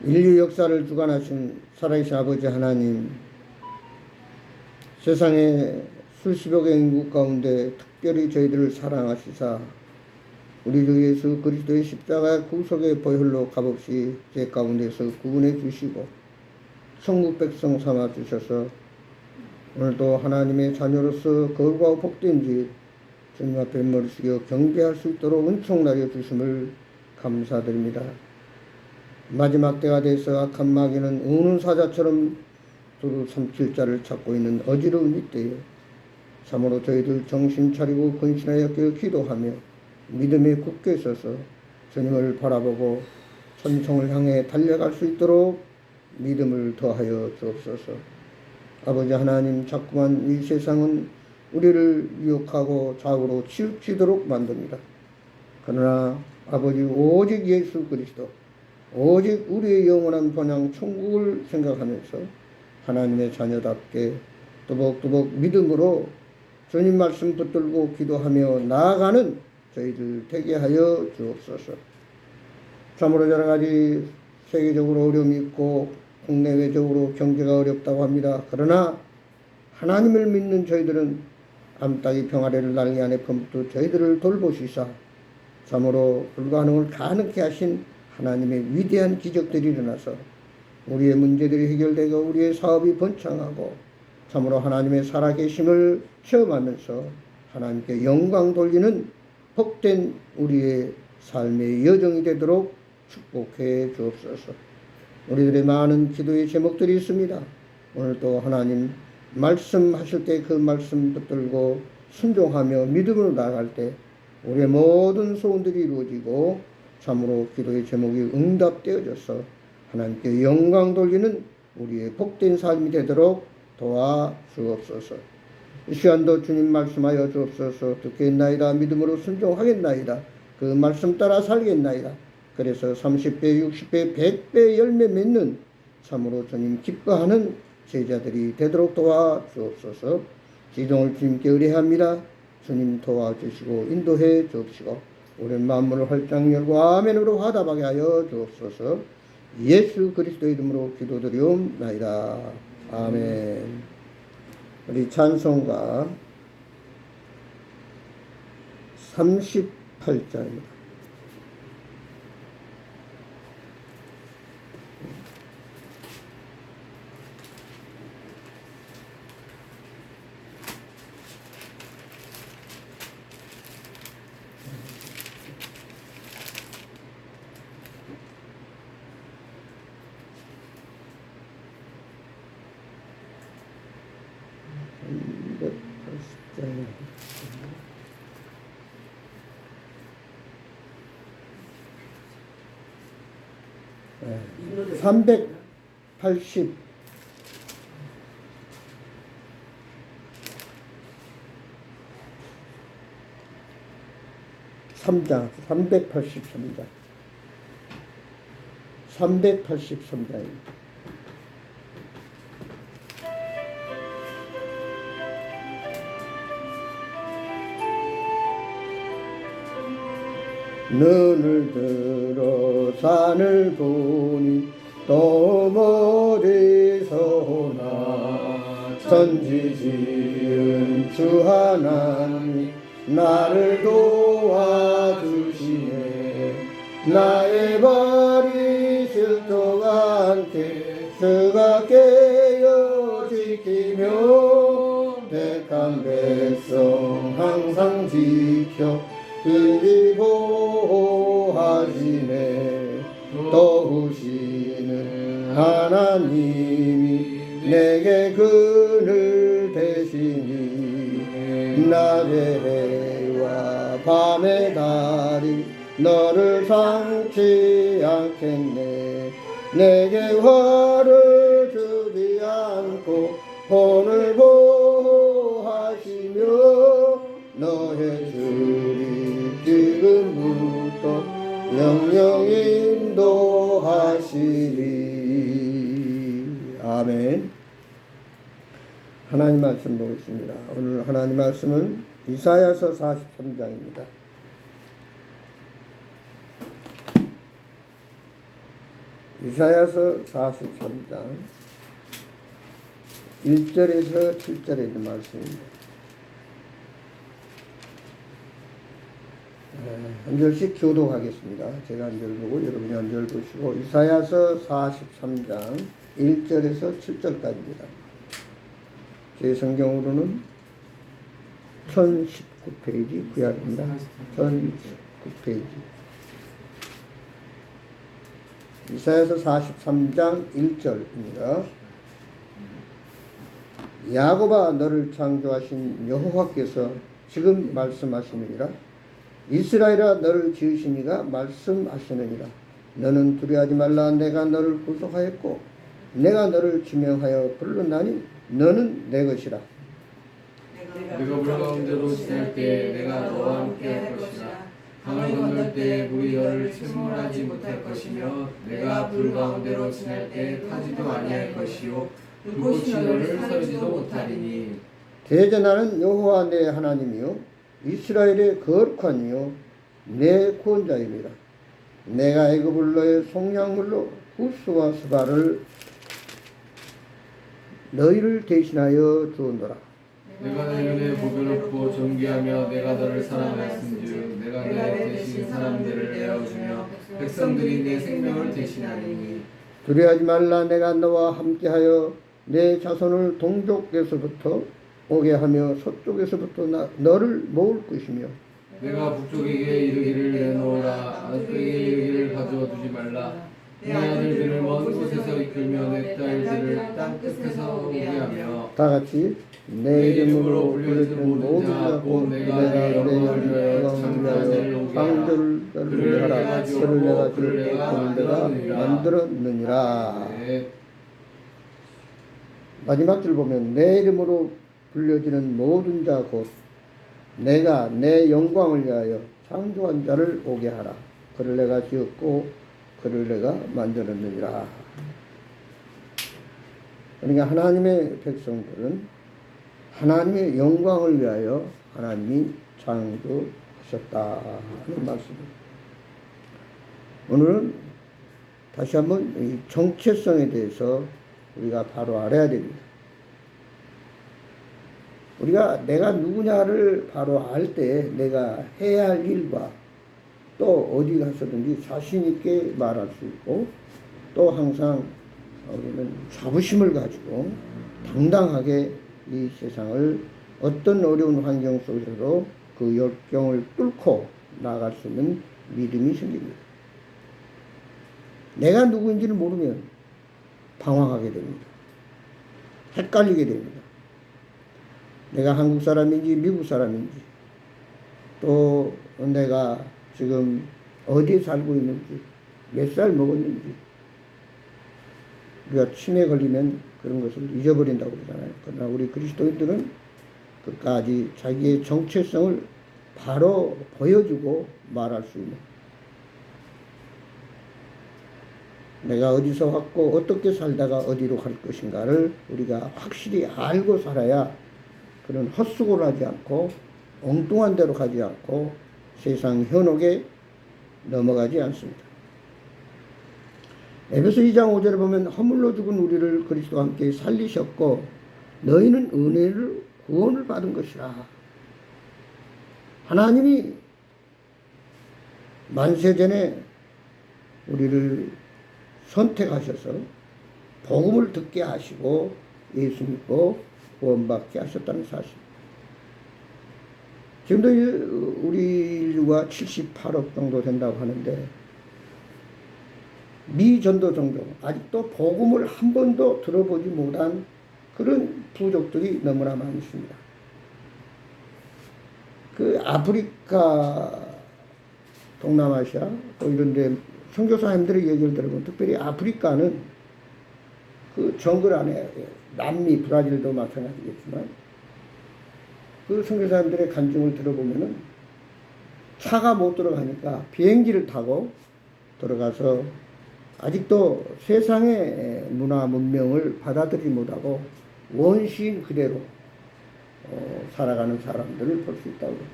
인류 역사를 주관하신 살아계신 아버지 하나님, 세상의 수십억 인구 가운데 특별히 저희들을 사랑하시사 우리 주 예수 그리스도의 십자가 구속의 보혈로 값없이 죄 가운데서 구원해 주시고 천국 백성 삼아 주셔서 오늘도 하나님의 자녀로서 거룩하고 복된 지 주님 앞에 머리 숙여 경배할 수 있도록 은총 나려 주심을 감사드립니다. 마지막 때가 돼서 악한 마귀는 우는 사자처럼 두루 삼킬 자를 찾고 있는 어지러운 이때에 참으로 저희들 정신 차리고 근신하여 기도하며 믿음에 굳게 서서 주님을 바라보고 천성을 향해 달려갈 수 있도록 믿음을 더하여 주옵소서. 아버지 하나님, 자꾸만 이 세상은 우리를 유혹하고 좌우로 치우치도록 만듭니다. 그러나 아버지, 오직 예수 그리스도, 오직 우리의 영원한 본향 천국을 생각하면서 하나님의 자녀답게 또박또박 믿음으로 주님 말씀 붙들고 기도하며 나아가는 저희들 되게 하여 주옵소서. 참으로 여러 가지 세계적으로 어려움이 있고 국내외적으로 경제가 어렵다고 합니다. 그러나 하나님을 믿는 저희들은 암따기 평화를 날개 안에 품고 저희들을 돌보시사 참으로 불가능을 가능케 하신 하나님의 위대한 기적들이 일어나서 우리의 문제들이 해결되고 우리의 사업이 번창하고 참으로 하나님의 살아계심을 체험하면서 하나님께 영광 돌리는 복된 우리의 삶의 여정이 되도록 축복해 주옵소서. 우리들의 많은 기도의 제목들이 있습니다. 오늘도 하나님 말씀하실 때 그 말씀 붙들고 순종하며 믿음으로 나아갈 때 우리의 모든 소원들이 이루어지고 참으로 기도의 제목이 응답되어져서 하나님께 영광 돌리는 우리의 복된 삶이 되도록 도와주옵소서. 이 시간도 주님 말씀하여 주옵소서. 듣겠나이다. 믿음으로 순종하겠나이다. 그 말씀 따라 살겠나이다. 그래서 30배, 60배, 100배 열매 맺는 참으로 주님 기뻐하는 제자들이 되도록 도와주옵소서. 기도를 주님께 의뢰합니다. 주님 도와주시고 인도해 주옵시고 오랜 마음을 활짝 열고 아멘으로 화답하게 하여 주옵소서. 예수 그리스도의 이름으로 기도드리옵나이다. 아멘. 우리 찬송가 38장입니다. 네. 380 3장 383장 383장입니다. 눈을 들어 산을 보니 또 멀리서 오나 천지 지은 주 하나님 나를 도와주시네. 나의 발이 실족 않게 주가 깨어 지키며 택한 백성 항상 지켜 그리 보호하시네. 도우시는 하나님이 내게 그늘 되시니 낮의 해와 밤의 달이 너를 상치 않겠네. 내게 화를 주지 않고 본을 보호하시며 너의 주리 지금부터 영영 인도하시리. 아멘. 하나님 말씀 보겠습니다. 오늘 하나님 말씀은 이사야서 43장입니다. 이사야서 43장 1절에서 7절에 있는 말씀입니다. 한 절씩 교독하겠습니다. 제가 한 절 보고 여러분이 한 절 보시고 이사야서 43장 1절에서 7절까지입니다. 제 성경으로는 1019페이지 구약입니다. 1019페이지 이사야서 43장 1절입니다. 야곱아 너를 창조하신 여호와께서 지금 말씀하시느니라. 이스라엘아 너를 지으신 이가 말씀하시느니라. 너는 두려워하지 말라. 내가 너를 구속하였고 내가 너를 지명하여 불렀나니 너는 내 것이라. 내가 물 가운데로 지날 때 내가 너와 함께 할 것이라. 강을 건널 때 물이 너를 침몰하지 못할 것이며 내가 불 가운데로 지날 때 타지도 아니할 것이요 불꽃이 너를 사르지도 못하리니. 대전하는 여호와 내 하나님이요 이스라엘의 거룩한 이요 내 구원자입니다. 내가 애굽을 너의 속량물로 후스와 스바를 너희를 대신하여 주었노라. 내가 내 눈에 복을 놓고 존귀하며 내가 너를 사랑하였은즉 내가 내 대신 사람들을 내어주며 백성들이 내 생명을 대신하리니. 두려워하지 말라. 내가 너와 함께하여 내 자손을 동쪽에서부터 오게 하며 서쪽에서부터 너를 모을 것이며 내가 북쪽에게 이르기를 내놓으라. 남쪽에게 이르기를 가져와 두지 말라. 내 아들들을 먼 곳에서 이끌며 내 딸들을 땅 끝에서 오게 하며. 다 같이 내 이름으로 불려주는 모든 자고 내가 내 영혼을 영원하여 창조를 하라. 그를 내가 주를 보는 데가 만들었느니라. 마지막 줄 보면 내 이름으로 불려지는 모든 자 곧 내가 내 영광을 위하여 창조한 자를 오게 하라. 그를 내가 지었고 그를 내가 만들었느니라. 그러니까 하나님의 백성들은 하나님의 영광을 위하여 하나님이 창조하셨다는 말씀입니다. 오늘은 다시 한번 이 정체성에 대해서 우리가 바로 알아야 됩니다. 우리가 내가 누구냐를 바로 알 때 내가 해야 할 일과 또 어디 가서든지 자신 있게 말할 수 있고 또 항상 우리는 자부심을 가지고 당당하게 이 세상을 어떤 어려운 환경 속에서도 그 역경을 뚫고 나아갈 수 있는 믿음이 생깁니다. 내가 누구인지를 모르면 방황하게 됩니다. 헷갈리게 됩니다. 내가 한국 사람인지 미국 사람인지 또 내가 지금 어디에 살고 있는지 몇 살 먹었는지 우리가 치매 걸리면 그런 것을 잊어버린다고 그러잖아요. 그러나 우리 그리스도인들은 끝까지 자기의 정체성을 바로 보여주고 말할 수 있는 내가 어디서 왔고 어떻게 살다가 어디로 갈 것인가를 우리가 확실히 알고 살아야 그런 헛수고를 하지 않고 엉뚱한 데로 가지 않고 세상 현혹에 넘어가지 않습니다. 에베소 2장 5절에 보면 허물로 죽은 우리를 그리스도와 함께 살리셨고 너희는 은혜를 구원을 받은 것이라. 하나님이 만세전에 우리를 선택하셔서 복음을 듣게 하시고 예수 믿고 구원받게 하셨다는 사실. 지금도 우리 인류가 78억 정도 된다고 하는데 미전도 종족, 아직도 복음을 한 번도 들어보지 못한 그런 부족들이 너무나 많이 있습니다. 그 아프리카, 동남아시아 또 이런 데 선교사님들의 얘기를 들어보면 특별히 아프리카는 그 정글 안에 남미, 브라질도 마찬가지겠지만 그 선교사님들의 간증을 들어보면은 차가 못 들어가니까 비행기를 타고 들어가서 아직도 세상의 문화 문명을 받아들이지 못하고 원시인 그대로 살아가는 사람들을 볼 수 있다고 합니다.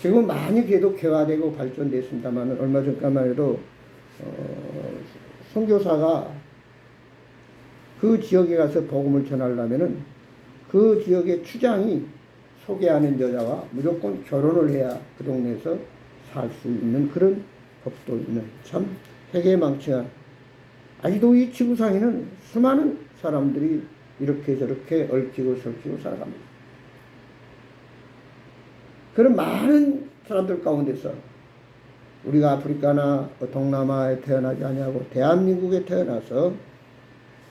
지금은 많이 계속 개화되고 발전됐습니다만 얼마 전까만 해도 선교사가 그 지역에 가서 복음을 전하려면은 그 지역의 추장이 소개하는 여자와 무조건 결혼을 해야 그 동네에서 살 수 있는 그런 법도 있는 참 세계망측한, 아직도 이 지구상에는 수많은 사람들이 이렇게 저렇게 얽히고 설키고 살아갑니다. 그런 많은 사람들 가운데서 우리가 아프리카나 동남아에 태어나지 아니하고 대한민국에 태어나서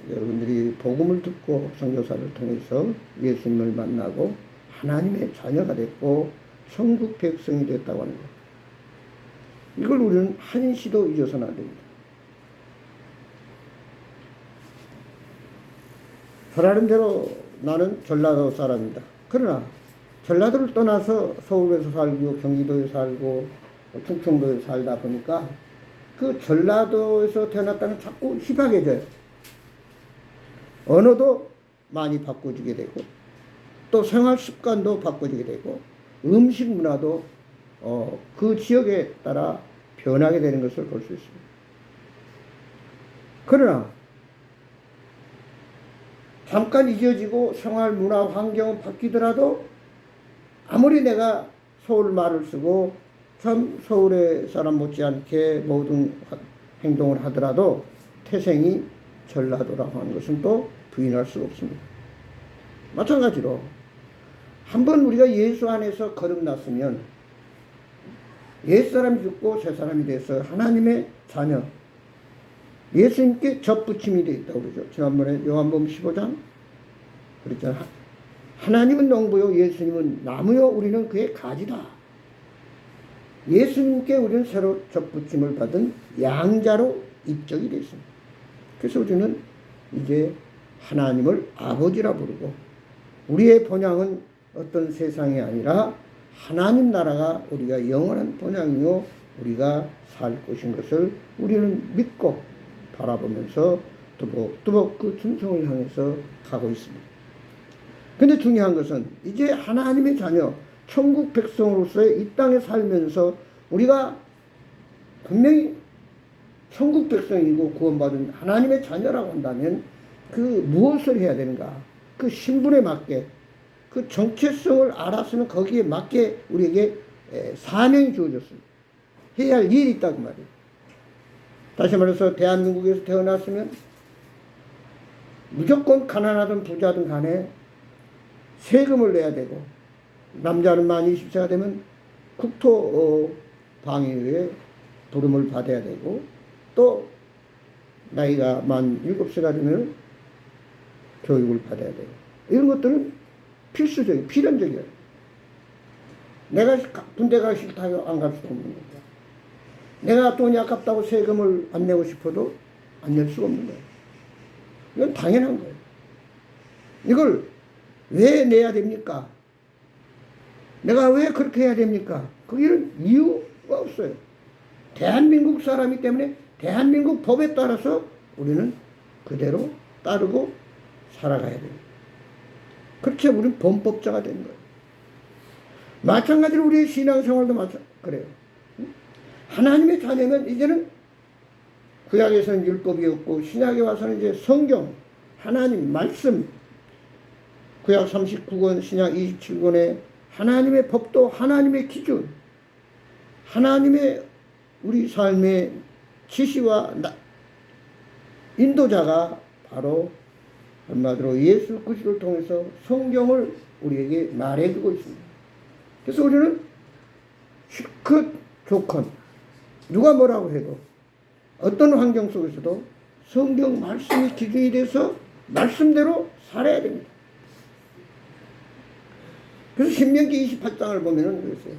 여러분들이 복음을 듣고 선교사를 통해서 예수님을 만나고 하나님의 자녀가 됐고 천국 백성이 됐다고 하는 것, 이걸 우리는 한시도 잊어서는 안 됩니다. 잘 아는 대로 나는 전라도 사람이다. 그러나 전라도를 떠나서 서울에서 살고 경기도에 살고 충청도에 살다 보니까 그 전라도에서 태어났다는 자꾸 희박해져요. 언어도 많이 바꿔지게 되고 또 생활 습관도 바꿔지게 되고 음식 문화도 그 지역에 따라 변하게 되는 것을 볼 수 있습니다. 그러나 잠깐 잊어지고 생활 문화 환경은 바뀌더라도 아무리 내가 서울 말을 쓰고 참 서울의 사람 못지않게 모든 행동을 하더라도 태생이 전라도라고 하는 것은 또 부인할 수가 없습니다. 마찬가지로 한번 우리가 예수 안에서 거듭났으면 옛사람이 죽고 새사람이 돼서 하나님의 자녀, 예수님께 접붙임이 되어 있다고 그러죠. 지난번에 요한복음 15장 그랬잖아요. 하나님은 농부요 예수님은 나무요 우리는 그의 가지다. 예수님께 우리는 새로 접붙임을 받은 양자로 입적이 되어 있습니다. 그래서 우리는 이제 하나님을 아버지라 부르고 우리의 본향은 어떤 세상이 아니라 하나님 나라가 우리가 영원한 본향이요 우리가 살 것인 것을 우리는 믿고 바라보면서 두벅두벅 그 충성을 향해서 가고 있습니다. 근데 중요한 것은 이제 하나님의 자녀 천국 백성으로서의 이 땅에 살면서 우리가 분명히 천국 백성이고 구원받은 하나님의 자녀라고 한다면 그 무엇을 해야 되는가, 그 신분에 맞게 그 정체성을 알았으면 거기에 맞게 우리에게 사명이 주어졌습니다. 해야 할 일이 있다고 말이에요. 다시 말해서 대한민국에서 태어났으면 무조건 가난하든 부자든 간에 세금을 내야 되고 남자는 만 20세가 되면 국토 방위에 부름을 받아야 되고 또 나이가 만 7세가 되면 교육을 받아야 되고 이런 것들은 필수적이에요. 필연적이에요. 내가 군대 가기 싫다고 안 갈 수도 없는 거예요. 내가 돈이 아깝다고 세금을 안 내고 싶어도 안 낼 수가 없는 거예요. 이건 당연한 거예요. 이걸 왜 내야 됩니까? 내가 왜 그렇게 해야 됩니까? 거기는 이유가 없어요. 대한민국 사람이기 때문에 대한민국 법에 따라서 우리는 그대로 따르고 살아가야 됩니다. 그렇게 우리는 범법자가 되는 거예요. 마찬가지로 우리의 신앙생활도 그래요. 하나님의 자녀는 이제는 구약에서는 율법이었고 신약에 와서는 이제 성경, 하나님 말씀, 구약 39권, 신약 27권에 하나님의 법도 하나님의 기준, 하나님의 우리 삶의 지시와 인도자가 바로 한마디로 예수 그리스도를 통해서 성경을 우리에게 말해주고 있습니다. 그래서 우리는 실컷 좋건 누가 뭐라고 해도 어떤 환경 속에서도 성경 말씀이 기준이 돼서 말씀대로 살아야 됩니다. 그래서 신명기 28장을 보면은 그랬어요.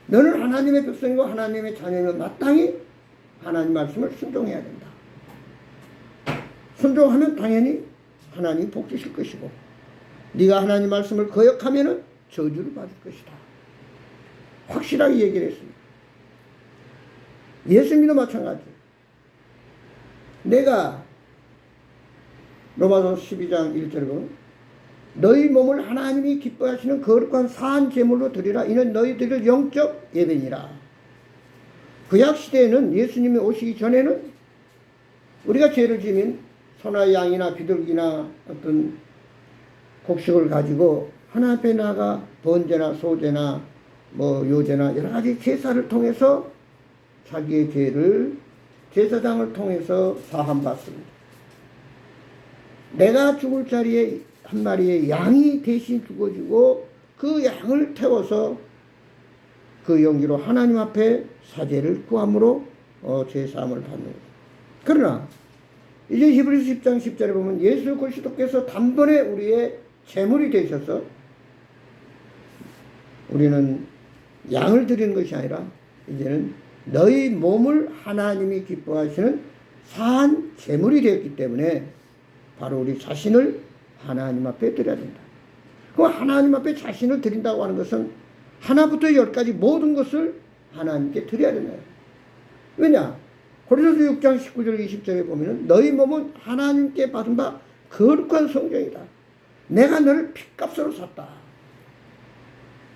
너는 하나님의 백성이고 하나님의 자녀면 마땅히 하나님 말씀을 순종해야 된다. 순종하면 당연히 하나님 복 주실 것이고 네가 하나님 말씀을 거역하면은 저주를 받을 것이다. 확실하게 얘기를 했습니다. 예수님도 마찬가지. 내가 로마서 12장 1절에 보면 너희 몸을 하나님이 기뻐하시는 거룩한 사한 제물로 드리라. 이는 너희들의 영적 예배니라. 구약 시대에는 예수님이 오시기 전에는 우리가 죄를 지면 소나 양이나 비둘기나 어떤 곡식을 가지고 하나님 앞에 나가 번제나 소제나 뭐 요제나 여러 가지 제사를 통해서 자기의 죄를 제사장을 통해서 사함받습니다. 내가 죽을 자리에 한 마리의 양이 대신 죽어지고 그 양을 태워서 그 용기로 하나님 앞에 사죄를 구함으로 죄사함을 받는 거예요. 그러나 이제 히브리서 10장 10절에 보면 예수 그리스도께서 단번에 우리의 제물이 되셔서 우리는 양을 드리는 것이 아니라 이제는 너희 몸을 하나님이 기뻐하시는 사한 제물이 되었기 때문에 바로 우리 자신을 하나님 앞에 드려야 된다. 그럼 하나님 앞에 자신을 드린다고 하는 것은 하나부터 열까지 모든 것을 하나님께 드려야 된다. 왜냐? 고린도서 6장 19절 20절에 보면은 너희 몸은 하나님께 받은 바 거룩한 성전이다. 내가 너를 핏값으로 샀다.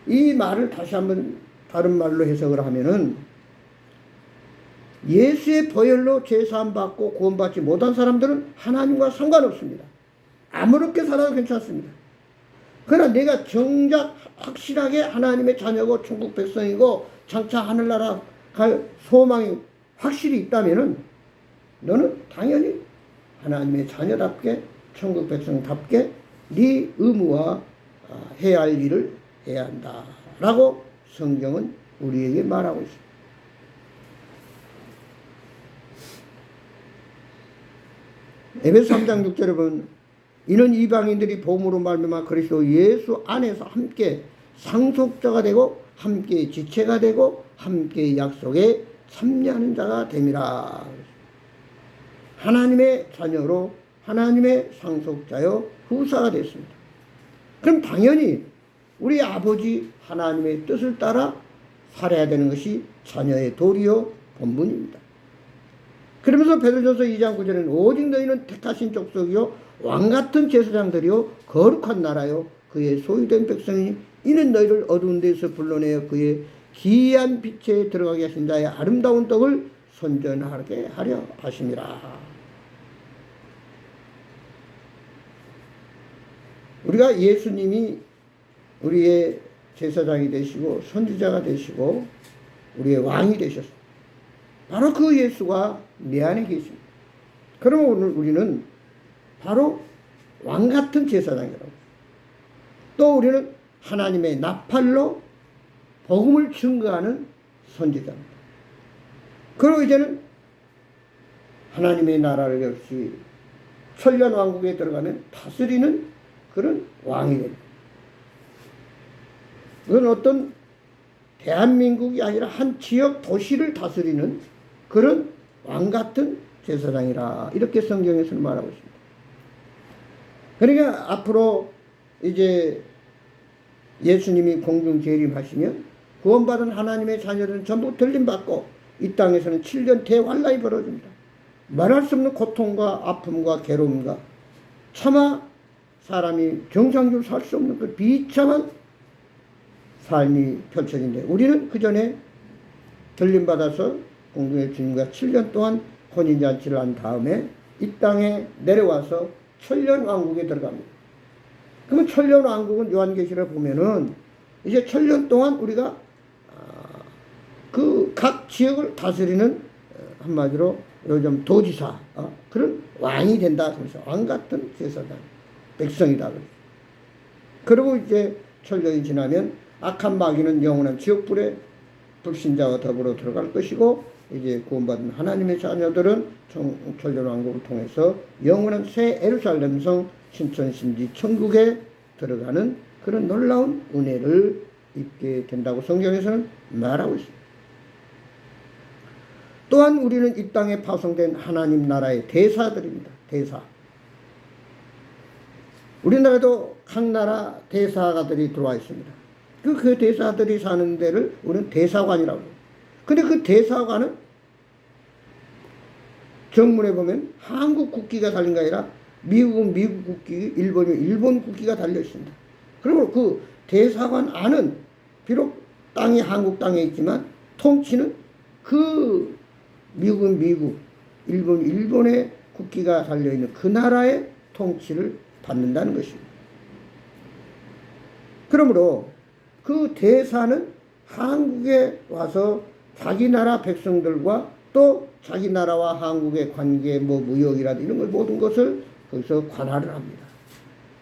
이 말을 다시 한번 다른 말로 해석을 하면은 예수의 보혈로 죄사함 받고 구원받지 못한 사람들은 하나님과 상관없습니다. 아무렇게 살아도 괜찮습니다. 그러나 내가 정작 확실하게 하나님의 자녀고 천국 백성이고 장차 하늘나라 갈 소망이 확실히 있다면은 너는 당연히 하나님의 자녀답게 천국 백성답게 네 의무와 해야 할 일을 해야 한다 라고 성경은 우리에게 말하고 있습니다. 에베소 3장 6절에 보면 이는 이방인들이 복음으로 말미암아 그리스도 예수 안에서 함께 상속자가 되고 함께 지체가 되고 함께 약속에 참여하는 자가 됨이라. 하나님의 자녀로 하나님의 상속자요 후사가 됐습니다. 그럼 당연히 우리 아버지 하나님의 뜻을 따라 살아야 되는 것이 자녀의 도리요 본분입니다. 그러면서 베드로전서 2장 9절에는 오직 너희는 택하신 족속이요 왕같은 제사장들이요 거룩한 나라요 그의 소유된 백성이 이는 너희를 어두운 데서 불러내어 그의 기이한 빛에 들어가게 하신 자의 아름다운 떡을 선전하게 하려 하심이라. 우리가 예수님이 우리의 제사장이 되시고 선지자가 되시고 우리의 왕이 되셨습니다. 바로 그 예수가 내 안에 계십니다. 그러면 오늘 우리는 바로 왕같은 제사장이라고. 또 우리는 하나님의 나팔로 복음을 증거하는 선지자입니다. 그리고 이제는 하나님의 나라를 역시 천년 왕국에 들어가면 다스리는 그런 왕이 됩니다. 그건 어떤 대한민국이 아니라 한 지역 도시를 다스리는 그런 왕같은 제사장이라 이렇게 성경에서는 말하고 있습니다. 그러니까 앞으로 이제 예수님이 공중 재림하시면 구원받은 하나님의 자녀들은 전부 들림받고 이 땅에서는 7년 대환란이 벌어집니다. 말할 수 없는 고통과 아픔과 괴로움과 차마 사람이 정상적으로 살 수 없는 그 비참한 삶이 펼쳐진대. 우리는 그 전에 들림받아서 공중의 주님과 7년 동안 혼인잔치를 한 다음에 이 땅에 내려와서 천년 왕국에 들어갑니다. 그러면 천년 왕국은 요한계시를 보면은 이제 천년 동안 우리가 그 각 지역을 다스리는 한마디로 요즘 도지사 그런 왕이 된다. 그래서 왕 같은 제사장 백성이다. 그리고 이제 천년이 지나면 악한 마귀는 영원한 지옥불에 불신자와 더불어 들어갈 것이고 이제 구원받은 하나님의 자녀들은 천년왕국을 통해서 영원한 새 예루살렘 성 신천신지 천국에 들어가는 그런 놀라운 은혜를 입게 된다고 성경에서는 말하고 있습니다. 또한 우리는 이 땅에 파송된 하나님 나라의 대사들입니다. 대사. 우리나라도 각 나라 대사가들이 들어와 있습니다. 그 대사들이 사는 데를 우리는 대사관이라고 해요. 근데 그 대사관은 정문에 보면 한국 국기가 달린 게 아니라 미국은 미국 국기, 일본은 일본 국기가 달려 있습니다. 그리고 그 대사관 안은 비록 땅이 한국 땅에 있지만 통치는 그 미국은 미국, 일본 일본의 국기가 달려있는 그 나라의 통치를 받는다는 것입니다. 그러므로 그 대사는 한국에 와서 자기 나라 백성들과 또 자기 나라와 한국의 관계, 무역이라든지 이런 걸 모든 것을 거기서 관할을 합니다.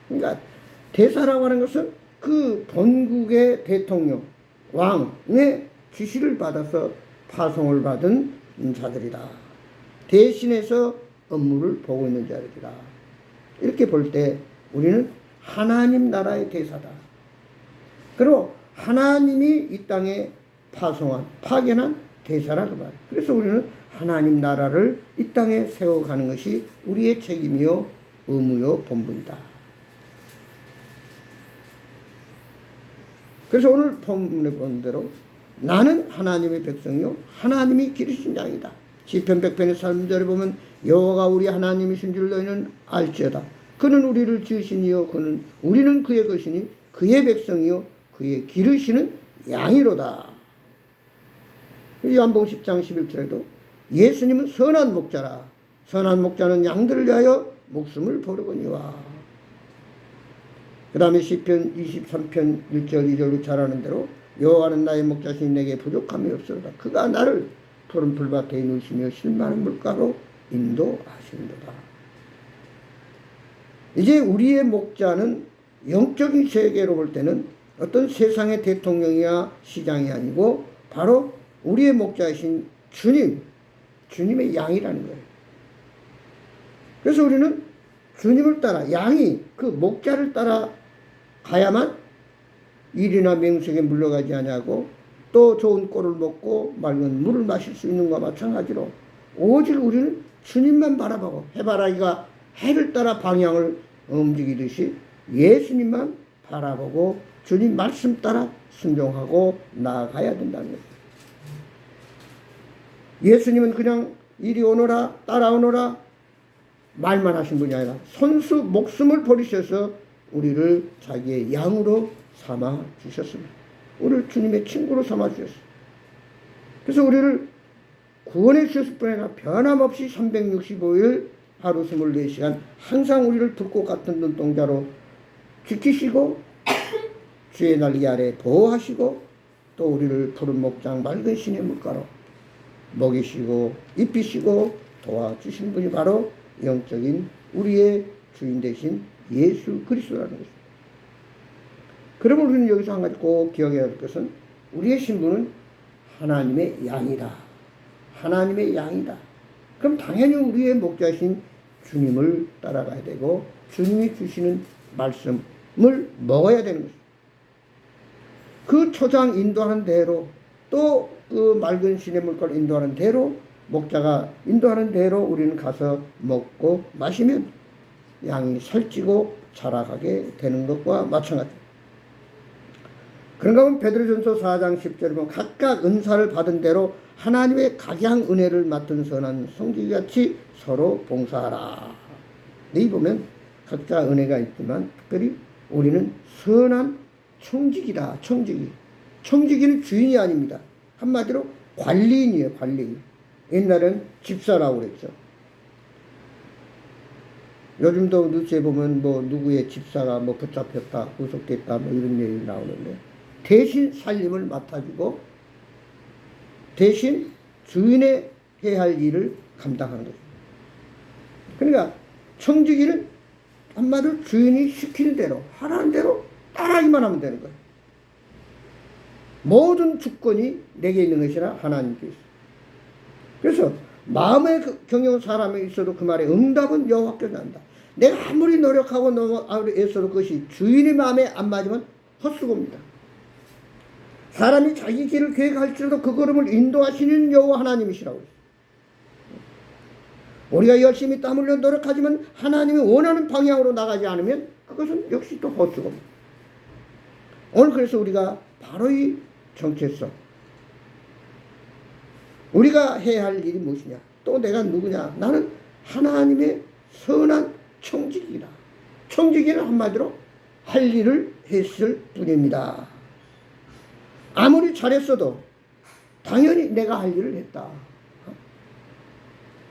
그러니까 대사라고 하는 것은 그 본국의 대통령, 왕의 지시를 받아서 파송을 받은 자들이다. 대신해서 업무를 보고 있는 자들이다. 이렇게 볼 때 우리는 하나님 나라의 대사다. 그리고 하나님이 이 땅에 파견한 대사라고 말이에요. 그래서 우리는 하나님 나라를 이 땅에 세워가는 것이 우리의 책임이요, 의무요, 본분이다. 그래서 오늘 본문에 본 대로 나는 하나님의 백성이요, 하나님이 기르신 양이다. 시편 100편의 3절에 보면 여호와가 우리 하나님이신 줄 너희는 알지어다. 그는 우리를 지으신 이요, 우리는 그의 것이니 그의 백성이요, 그의 기르시는 양이로다. 요한복음 10장 11절에도 예수님은 선한 목자라. 선한 목자는 양들을 위하여 목숨을 버리거니와. 그 다음에 시편 23편 1절 2절로 잘 아는 대로 여호와는 나의 목자시니 내게 부족함이 없으로다. 그가 나를 푸른 풀밭에 누시며 실만한 물가로 인도하시는도다. 이제 우리의 목자는 영적인 세계로 볼 때는 어떤 세상의 대통령이야 시장이 아니고 바로 우리의 목자이신 주님의 양이라는 거예요. 그래서 우리는 주님을 따라, 양이 그 목자를 따라 가야만 일이나 명색에 물러가지 아니하고 또 좋은 꼴을 먹고 맑은 물을 마실 수 있는 것과 마찬가지로 오직 우리는 주님만 바라보고, 해바라기가 해를 따라 방향을 움직이듯이 예수님만 바라보고 주님 말씀 따라 순종하고 나아가야 된다는 거예요. 예수님은 그냥 이리 오너라 따라오너라 말만 하신 분이 아니라 손수 목숨을 버리셔서 우리를 자기의 양으로 삼아 주셨습니다. 우리를 주님의 친구로 삼아 주셨어요. 그래서 우리를 구원해 주셨을 뿐 아니라 변함없이 365일 하루 24시간 항상 우리를 불꽃 같은 눈동자로 지키시고 주의 날개 아래 보호하시고 또 우리를 푸른 목장 맑은 신의 물가로 먹이시고 입히시고 도와주신 분이 바로 영적인 우리의 주인 되신 예수 그리스도라는 것입니다. 그러면 우리는 여기서 한 가지 꼭 기억해야 할 것은 우리의 신분은 하나님의 양이다. 하나님의 양이다. 그럼 당연히 우리의 목자신 주님을 따라가야 되고 주님이 주시는 말씀을 먹어야 되는 것입니다. 그 초장 인도하는 대로 또 그 맑은 신의 물가를 인도하는 대로 목자가 인도하는 대로 우리는 가서 먹고 마시면 양이 살찌고 자라가게 되는 것과 마찬가지입니다. 그런가 하면 베드로전서 4장 10절에 보면 각각 은사를 받은 대로 하나님의 각양 은혜를 맡은 선한 성질같이 서로 봉사하라. 여기 보면 각자 은혜가 있지만 특별히 우리는 선한 청지기다. 청지기는 주인이 아닙니다. 한마디로 관리인이에요. 관리인. 옛날엔 집사라고 그랬죠. 요즘도 뉴스에 보면 누구의 집사가 붙잡혔다, 구속됐다 이런 얘기 나오는데 대신 살림을 맡아주고 대신 주인의 해야 할 일을 감당하는 거죠. 그러니까 청지기는 한마디로 주인이 시키는 대로 하라는 대로 따라하기만 하면 되는 거예요. 모든 주권이 내게 있는 것이라 하나님께 있어요. 그래서 마음의 경영 사람이 있어도 그 말에 응답은 여호와께서 난다. 내가 아무리 노력하고 아무리 애써도 그것이 주인의 마음에 안 맞으면 헛수고입니다. 사람이 자기 길을 계획할지라도 그 걸음을 인도하시는 여호와 하나님이시라고 했어요. 우리가 열심히 땀 흘려 노력하지만 하나님이 원하는 방향으로 나가지 않으면 그것은 역시 또 헛수고입니다. 오늘 그래서 우리가 바로 이 정체성, 우리가 해야 할 일이 무엇이냐, 또 내가 누구냐, 나는 하나님의 선한 청지기다. 청지기는 한마디로 할 일을 했을 뿐입니다. 아무리 잘했어도 당연히 내가 할 일을 했다.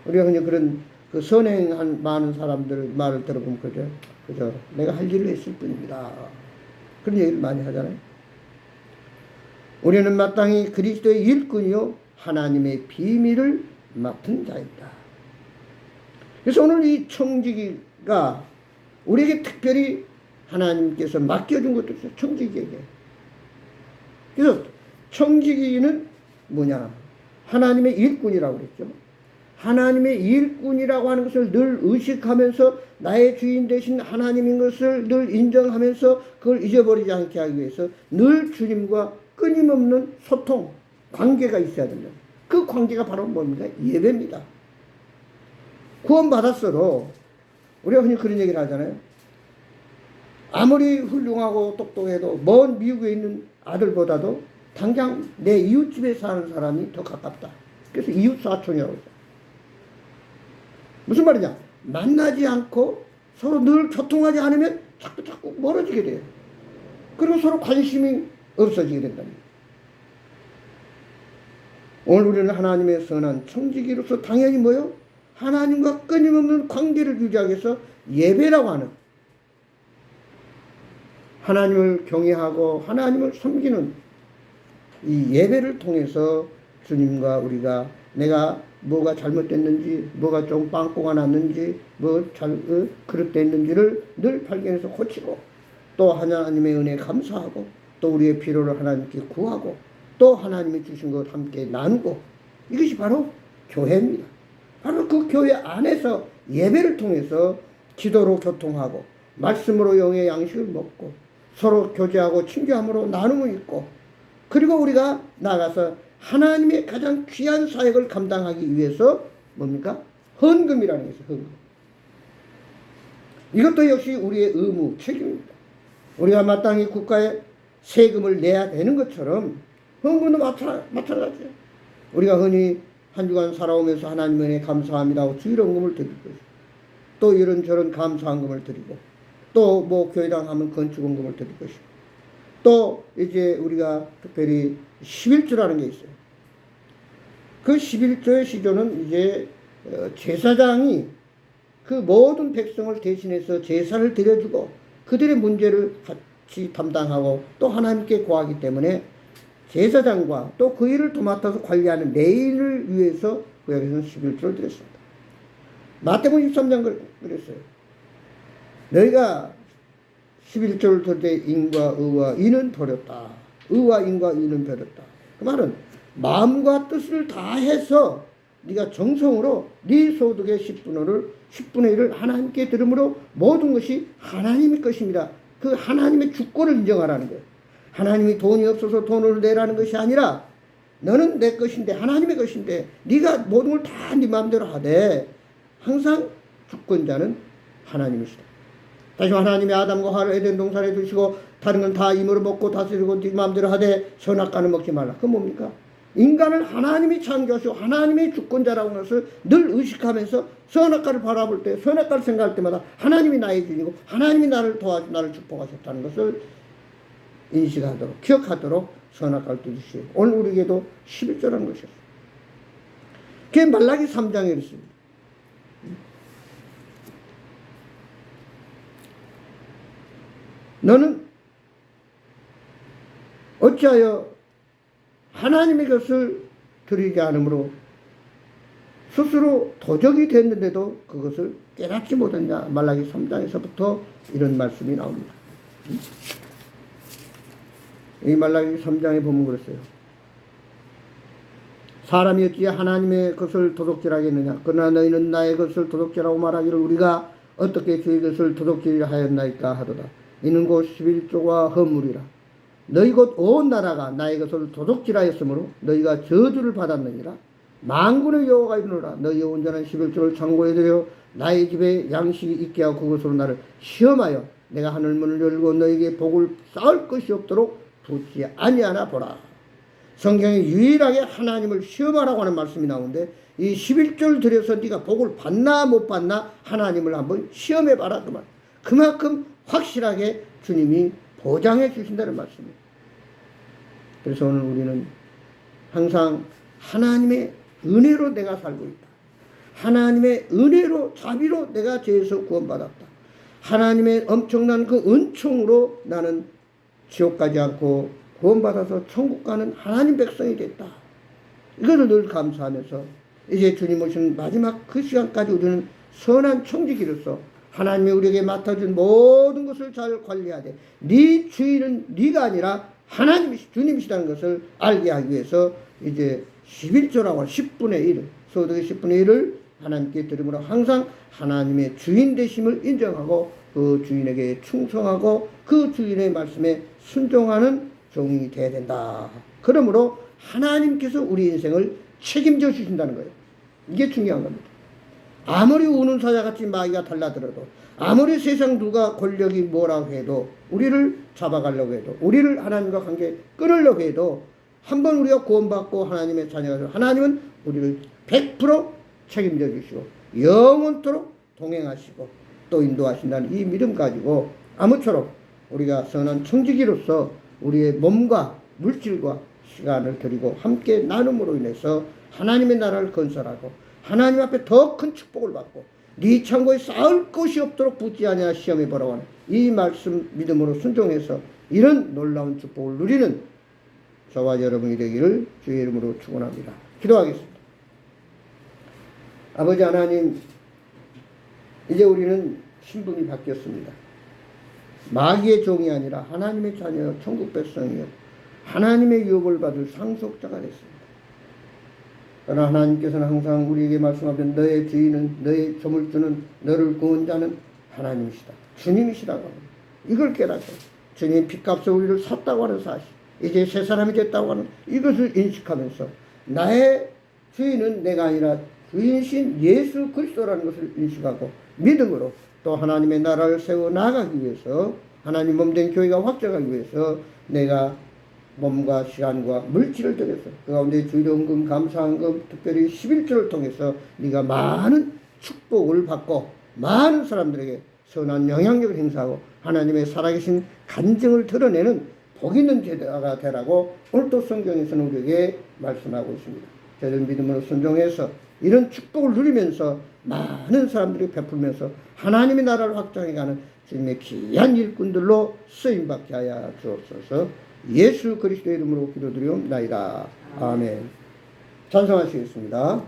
우리가 그냥 그런 그 선행한 많은 사람들 말을 들어보면 그저 내가 할 일을 했을 뿐입니다. 그런 얘기를 많이 하잖아요. 우리는 마땅히 그리스도의 일꾼이요 하나님의 비밀을 맡은 자입니다. 그래서 오늘 이 청지기가 우리에게 특별히 하나님께서 맡겨준 것도 있어요. 청지기에게. 그래서 청지기는 뭐냐? 하나님의 일꾼이라고 그랬죠. 하나님의 일꾼이라고 하는 것을 늘 의식하면서 나의 주인 되신 하나님인 것을 늘 인정하면서 그걸 잊어버리지 않게 하기 위해서 늘 주님과 끊임없는 소통, 관계가 있어야 된다. 그 관계가 바로 뭡니까? 예배입니다. 구원받았어도 우리가 흔히 그런 얘기를 하잖아요. 아무리 훌륭하고 똑똑해도 먼 미국에 있는 아들보다도 당장 내 이웃집에 사는 사람이 더 가깝다. 그래서 이웃사촌이라고 하죠. 무슨 말이냐? 만나지 않고 서로 늘 교통하지 않으면 자꾸 멀어지게 돼요. 그리고 서로 관심이 없어지게 된답니다. 오늘 우리는 하나님의 선한 청지기로서 당연히 뭐요? 하나님과 끊임없는 관계를 유지하기 위해서 예배라고 하는 하나님을 경외하고 하나님을 섬기는 이 예배를 통해서 주님과 우리가 내가 뭐가 잘못됐는지 뭐가 좀 빵꾸가 났는지 그릇됐는지를 늘 발견해서 고치고 또 하나님의 은혜에 감사하고 또 우리의 필요를 하나님께 구하고 또 하나님이 주신 것 함께 나누고 이것이 바로 교회입니다. 바로 그 교회 안에서 예배를 통해서 기도로 교통하고 말씀으로 영의 양식을 먹고 서로 교제하고 친교함으로 나눔을 있고 그리고 우리가 나가서 하나님의 가장 귀한 사역을 감당하기 위해서 뭡니까? 헌금이라는 것이죠. 헌금. 이것도 역시 우리의 의무, 책임입니다. 우리가 마땅히 국가에 세금을 내야 되는 것처럼 헌금도 마찬가지예요. 우리가 흔히 한 주간 살아오면서 하나님의 은혜에 감사합니다 하고 주일헌금을 드릴 것이고 또 이런저런 감사헌금을 드리고 또 뭐 교회당 하면 건축헌금을 드릴 것이고 또 이제 우리가 특별히 11조라는 게 있어요. 그 11조의 시조는 이제 제사장이 그 모든 백성을 대신해서 제사를 드려주고 그들의 문제를 같이 담당하고 또 하나님께 구하기 때문에 제사장과 또 그 일을 도맡아서 관리하는 레위를 위해서 구약에서는 11조를 드렸습니다. 마태복음 23장 그랬어요. 너희가 11조를 드릴 때 인과 의와 의는 버렸다. 의와 인과 의는 버렸다. 그 말은 마음과 뜻을 다해서 네가 정성으로 네 소득의 10분의 1을 하나님께 드림으로 모든 것이 하나님의 것입니다. 그 하나님의 주권을 인정하라는 거예요. 하나님이 돈이 없어서 돈을 내라는 것이 아니라 너는 내 것인데 하나님의 것인데 네가 모든 걸 다 네 마음대로 하되 항상 주권자는 하나님이시다. 다시 하나님이 아담과 하와를 에덴 동산에 두시고 다른 건 다 힘으로 먹고 다스리고 네 마음대로 하되 선악과는 먹지 말라. 그건 뭡니까? 인간을 하나님이 창조하시고 하나님의 주권자라고 하는 것을 늘 의식하면서 선악과를 바라볼 때 선악과를 생각할 때마다 하나님이 나의 주인이고 하나님이 나를 도와주고 나를 축복하셨다는 것을 인식하도록 기억하도록 선악과를 두시고 오늘 우리에게도 11조라는 것이었어요. 그게 말라기 3장에 있습니다. 너는 어찌하여 하나님의 것을 드리지 않으므로 스스로 도적이 됐는데도 그것을 깨닫지 못했냐. 말라기 3장에서부터 이런 말씀이 나옵니다. 이 말라기 3장에 보면 그랬어요. 사람이 어찌 하나님의 것을 도둑질하겠느냐. 그러나 너희는 나의 것을 도둑질하고 말하기를 우리가 어떻게 주의 것을 도둑질하였나이까 하도다. 이는 곧 11조가 허물이라. 너희 곧 온 나라가 나의 것을 도둑질하였으므로 너희가 저주를 받았느니라. 만군의 여호와가 이르노라. 너희의 온전한 11조를 창고에 들여 나의 집에 양식이 있게 하고 그것으로 나를 시험하여 내가 하늘문을 열고 너희에게 복을 쌓을 것이 없도록 두지 아니하나 보라. 성경에 유일하게 하나님을 시험하라고 하는 말씀이 나오는데 이 11조를 들여서 네가 복을 받나 못 받나 하나님을 한번 시험해봐라. 그 말. 그만큼 확실하게 주님이 보장해 주신다는 말씀입니다. 그래서 오늘 우리는 항상 하나님의 은혜로 내가 살고 있다. 하나님의 은혜로 자비로 내가 죄에서 구원받았다. 하나님의 엄청난 그 은총으로 나는 지옥 가지 않고 구원받아서 천국 가는 하나님 백성이 됐다. 이것을 늘 감사하면서 이제 주님 오신 마지막 그 시간까지 우리는 선한 청지기로서 하나님이 우리에게 맡아준 모든 것을 잘 관리하되 네 주인은 네가 아니라 주님이시다는 것을 알게 하기 위해서 이제 11조라고 10분의 1, 소득의 10분의 1을 하나님께 드림으로 항상 하나님의 주인 되심을 인정하고 그 주인에게 충성하고 그 주인의 말씀에 순종하는 종이 되어야 된다. 그러므로 하나님께서 우리 인생을 책임져 주신다는 거예요. 이게 중요한 겁니다. 아무리 우는 사자같이 마귀가 달라들어도 아무리 세상 누가 권력이 뭐라고 해도 우리를 잡아가려고 해도 우리를 하나님과 관계 끊으려고 해도 한번 우리가 구원받고 하나님의 자녀가 되면 하나님은 우리를 100% 책임져 주시고 영원토록 동행하시고 또 인도하신다는 이 믿음 가지고 아무쪼록 우리가 선한 청지기로서 우리의 몸과 물질과 시간을 드리고 함께 나눔으로 인해서 하나님의 나라를 건설하고 하나님 앞에 더 큰 축복을 받고 네 창고에 쌓을 것이 없도록 붙지 아니하 시험에 보라고 이 말씀 믿음으로 순종해서 이런 놀라운 축복을 누리는 저와 여러분이 되기를 주의 이름으로 축원합니다. 기도하겠습니다. 아버지 하나님, 이제 우리는 신분이 바뀌었습니다. 마귀의 종이 아니라 하나님의 자녀 천국 백성이요 하나님의 유업을 받을 상속자가 됐습니다. 그러나 하나님께서는 항상 우리에게 말씀하면 너의 주인은 너의 조물주는 너를 구원 자는 하나님이시다. 주님이시라고 합니다. 이걸 깨닫고 주님 핏값을 우리를 샀다고 하는 사실 이제 새 사람이 됐다고 하는 이것을 인식하면서 나의 주인은 내가 아니라 주인이신 예수 그리스도라는 것을 인식하고 믿음으로 또 하나님의 나라를 세워 나가기 위해서 하나님 몸된 교회가 확장하기 위해서 내가 몸과 시간과 물질을 들여서 그 가운데 주일헌금, 감사헌금, 특별히 11조를 통해서 네가 많은 축복을 받고 많은 사람들에게 선한 영향력을 행사하고 하나님의 살아계신 간증을 드러내는 복 있는 제자가 되라고 오늘도 성경에서는 우리에게 말씀하고 있습니다. 저희들 믿음으로 순종해서 이런 축복을 누리면서 많은 사람들이 베풀면서 하나님의 나라를 확장해가는 주님의 귀한 일꾼들로 쓰임받게 하여 주옵소서. 예수 그리스도의 이름으로 기도드리옵나이다. 아멘. 찬송하시겠습니다.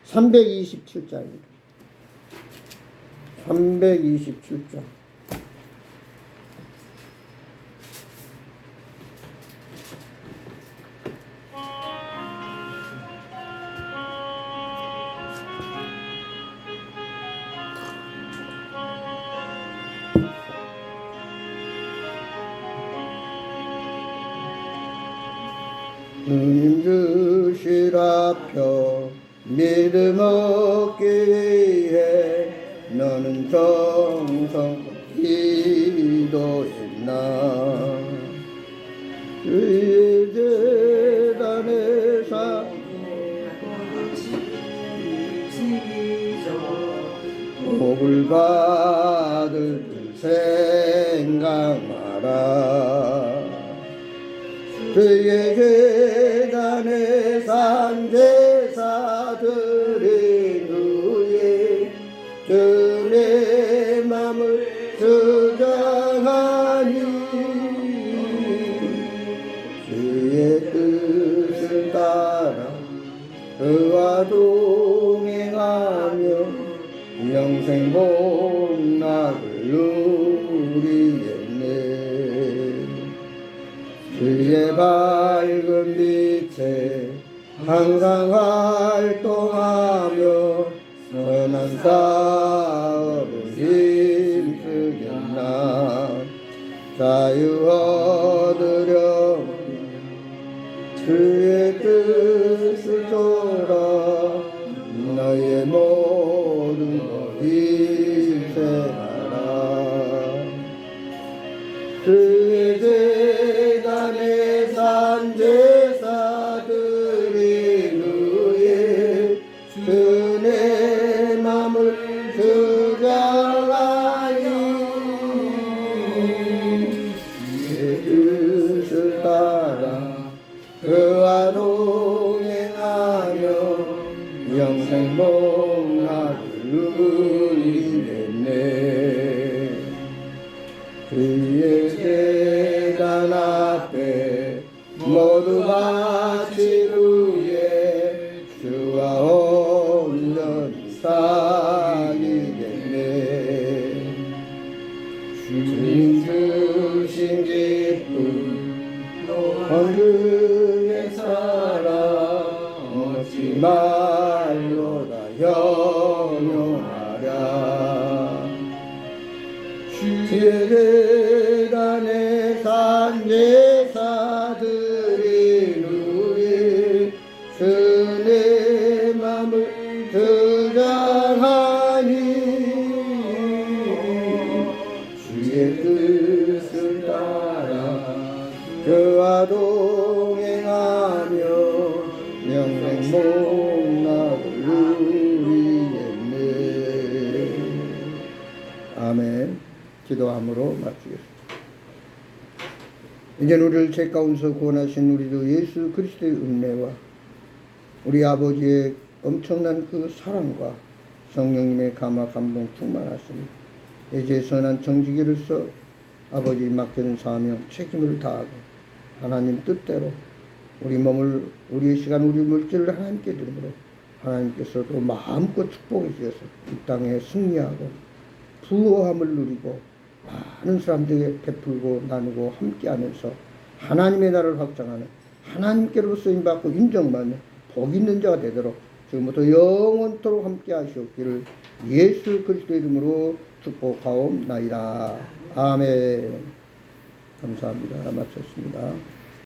327장입니다. 327장. 주님 주실 앞혀 믿음 얻기 위해 너는 정성껏 기도했나. 주의 재단에서 복을 받을 줄 생각하라. 주의 재단에 산 제사드린 후에 주의 맘을 주장하니 주의 뜻을 따라 그와 동행하며 영생 복락을 누리겠네. 주의 밝은 빛에 항상 활동하며 선한 싸움을 힘쓰겠나. 자유 얻으려 주의 뜻을 쫓아 너의 모든 것 희생하라. 주의 재단에 산 제사드린 후에 주의 맘을 주장하니 주의 영생 복락을 누리겠네. 그의 재단 앞에 모두 바친 후에 주와 온전히 사귀겠네. 주님 주신 기쁨 언그의 사랑 어찌 말로 다 형용하랴. 주의 재단에 산 제사들이 누이 주의 맘을 주장하니 주의 뜻을 따라 그와 동행하며 영생 복락을 누리겠네. 아멘. 기도함으로 마치겠습니다. 이제는 우리를 죄 가운데서 구원하신 우리 주 예수 그리스도의 은혜와 우리 아버지의 엄청난 그 사랑과 성령님의 감화 감동 충만하시니 이제 선한 정직이로서 아버지 맡겨진 사명 책임을 다하고 하나님 뜻대로 우리 몸을 우리의 시간 우리 물질을 하나님께 드림으로 하나님께서도 마음껏 축복해 주셔서 이 땅에 승리하고 부요함을 누리고 많은 사람들에게 베풀고 나누고 함께하면서 하나님의 나라를 확장하는 하나님께로 쓰임받고 인정받는 복 있는 자가 되도록 지금부터 영원토록 함께 하시옵기를 예수 그리스도의 이름으로 축복하옵나이다. 아멘. 감사합니다. 마쳤습니다.